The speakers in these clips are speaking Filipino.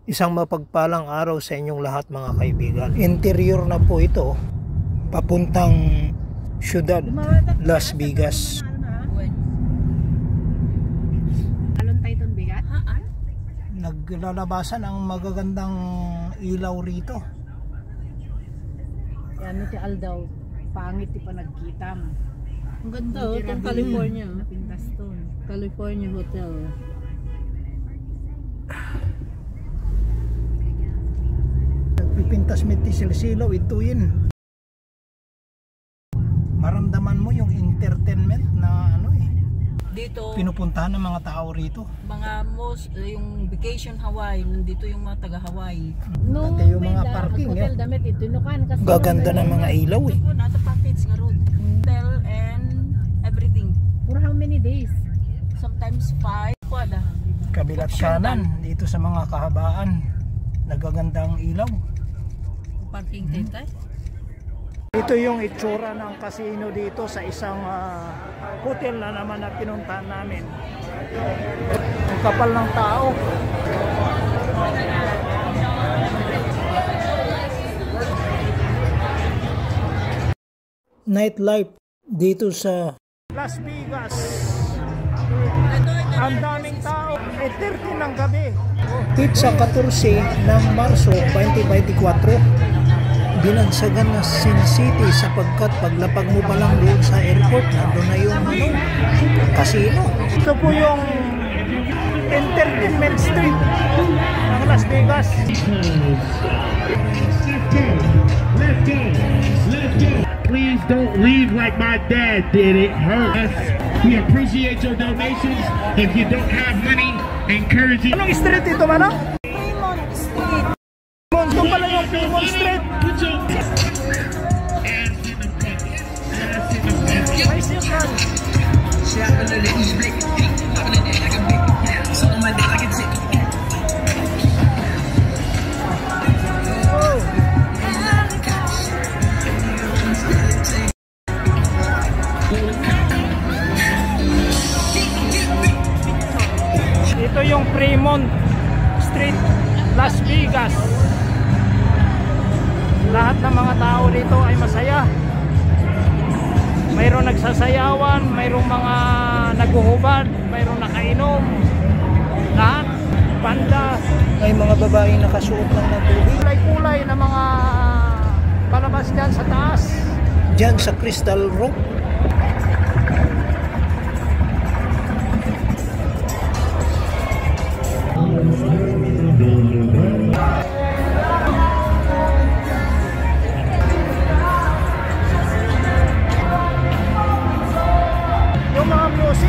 Isang mapagpalang araw sa inyong lahat mga kaibigan. Interior na po ito, papuntang siyudad, Las Vegas. Naglalabasan ang magagandang ilaw rito. Yan ti Aldaw, pangit ti pa nagkita mo. Ang ganda oh, itong California. Napintas to. California Hotel. Nagpipintas mit ti silsilaw, ito yun. Maramdaman mo yung entertainment na ano eh. Dito, Pinupuntahan ng mga tao rito. mga yung vacation Hawaii, nandito yung mga taga Hawaii. Nung Pati yung mga parking, hotel damit itinukan kasi Gaganda ng mga ilaw eh. Ito po, nasa package nga road. Hotel and everything. For how many days? Sometimes 5 po ada. Kabilat kanan dito sa mga kahabaan. Nagagandang ilaw. Parking tayo. Ito yung itsura ng casino dito sa isang hotel na naman na pinuntahan namin. Ang kapal ng tao. Nightlife dito sa Las Vegas. Ang daming tao. 8:30 ng gabi. Pizza 14 ng Marso 2024. Binagsagan na Sin City sapagkat paglapag mo pa lang doon sa airport, nandun na yung casino. Ito po yung entertainment street ng Las Vegas. Please don't leave like my dad did. It hurt us. We appreciate your donations. If you don't have money, encourage you. Anong street ito, Manang? Fremont Street. Ito pala yung Fremont Street. Ito yung Fremont Street, Las Vegas. Lahat ng mga tao dito ay masaya. Mayroong nagsasayawan, mayroong mga naguhubad, mayroong nakainom. Lahat, banda. May mga babae nakasuot lang ng tubig. Kulay-kulay na mga palabas dyan sa taas. Dyan sa Crystal Rock.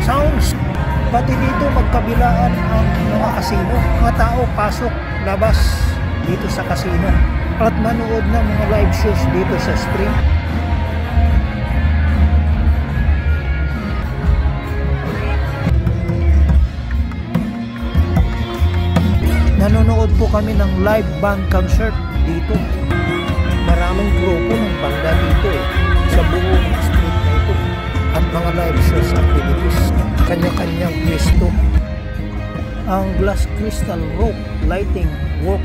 Sounds, pati dito magkabilaan ang mga kasino. Mga tao pasok, labas dito sa kasino at manood ng mga live shows dito sa stream. Nanonood po kami ng live band concert dito. Maraming grupo ng banda dito eh, sa buong street na ito. At mga live shows activities, kanya-kanyang pwesto. Ang glass crystal rope lighting work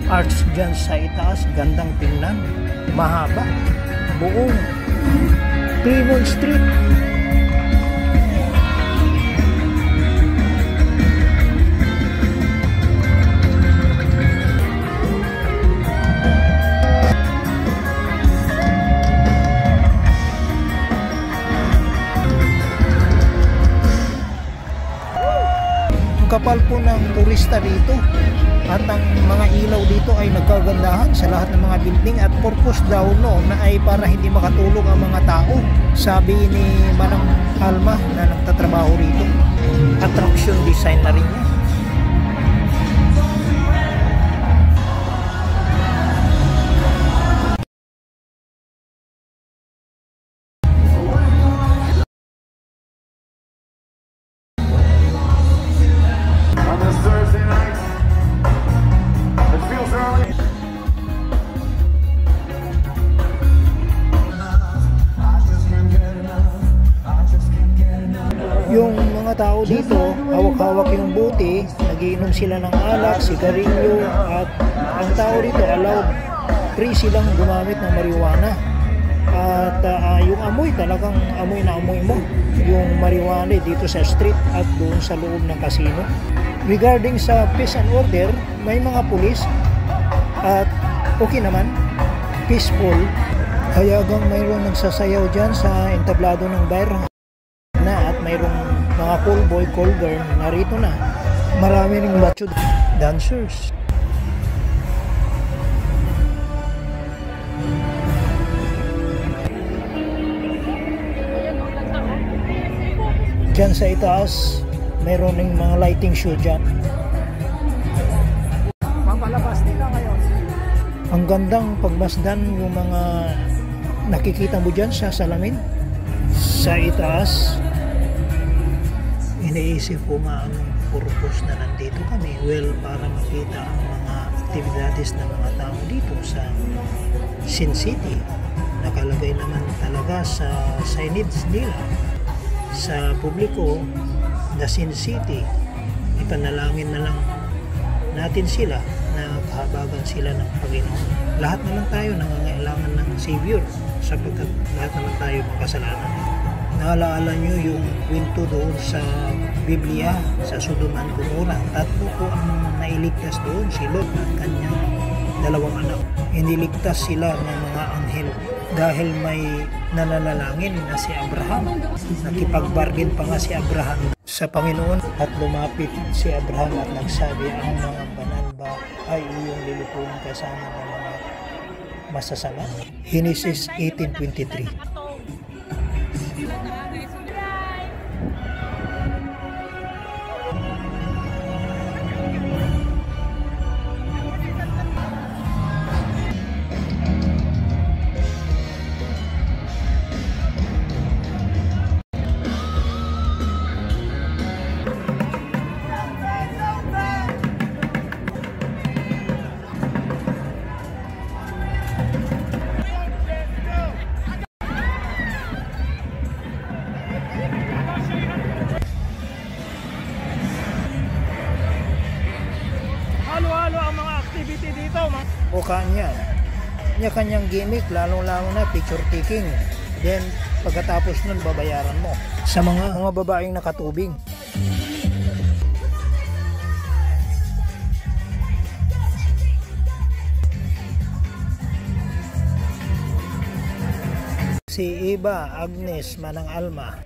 arts dyan sa itaas, gandang tingnan, mahaba, buong Fremont Street. Kapal po ng turista dito at ang mga ilaw dito ay nagkagandahan sa lahat ng mga building at purpose daw noon na ay para hindi makatulog ang mga tao, sabi ni Manang Alma na nagtatrabaho rito. Attraction design na rin niya. Yung mga tao dito, hawak-hawak yung bote, nagiinom sila ng alak, sigarilyo, at ang tao dito allowed, free silang gumamit ng marijuana. At yung amoy, talagang amoy na amoy mo yung marijuana dito sa street at doon sa loob ng casino. Regarding sa peace and order, may mga pulis at okay naman, peaceful. Hayagang mayroong nagsasayaw dyan sa entablado ng bar na, at mayroong mga call boy, call girl narito na. Marami ring macho dancers. Dyan sa itaas, mayroon ng mga lighting show dyan. Papalabas nila ngayon. Ang gandang pagmasdan yung mga nakikita mo dyan sa salamin. Sa itaas, iniisip ko nga ang purpose na nandito kami. Well, para makita ang mga activities ng mga tao dito sa Sin City. Nakalagay naman talaga sa signage nila sa publiko, the Sin City. Ipanalangin na lang natin sila na kahabagan sila ng Panginoon. Lahat naman tayo nangangailangan ng Savior sapagkat lahat naman tayo makasalanan. Naalaala nyo yung kwento doon sa Biblia, sa Sodom and Gomorrah. Tatlo po ang nailigtas doon, si Lot at kanyang dalawang anak. Iniligtas sila ng mga anghel dahil may nananalangin na si Abraham. Nakipag-bargain pa nga si Abraham sa Panginoon at lumapit si Abraham at nagsabi, ang mga banal ba ay iyong lilipunan kasama ng mga masasama? Genesis 18:23. Halo-halo ang mga activity dito. Mukha niya kanyang gimmick, lalong-lalo na picture taking. Then pagkatapos nun babayaran mo sa mga babaeng nakatubing. Si Iba Agnes Manang Alma.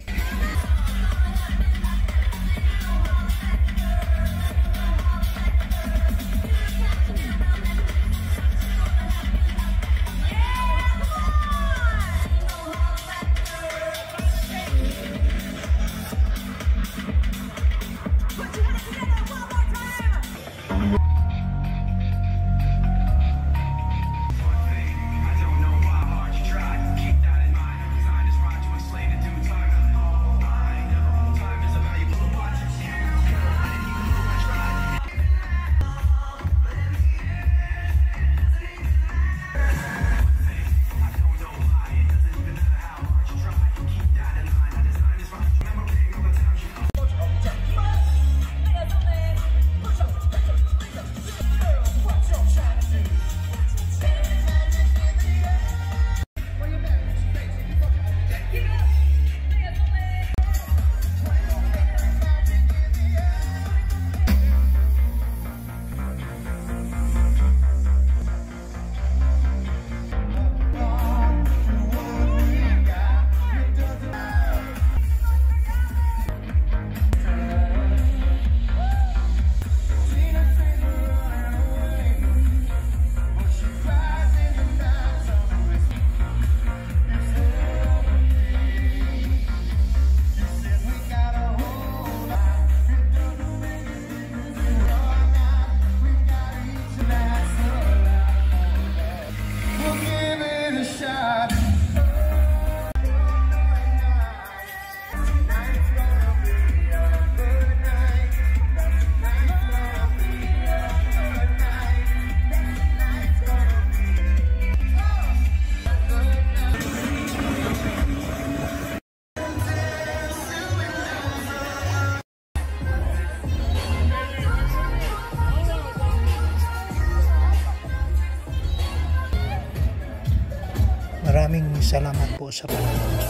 Maraming salamat po sa panonood.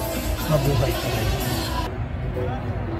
Mabuhay tayo.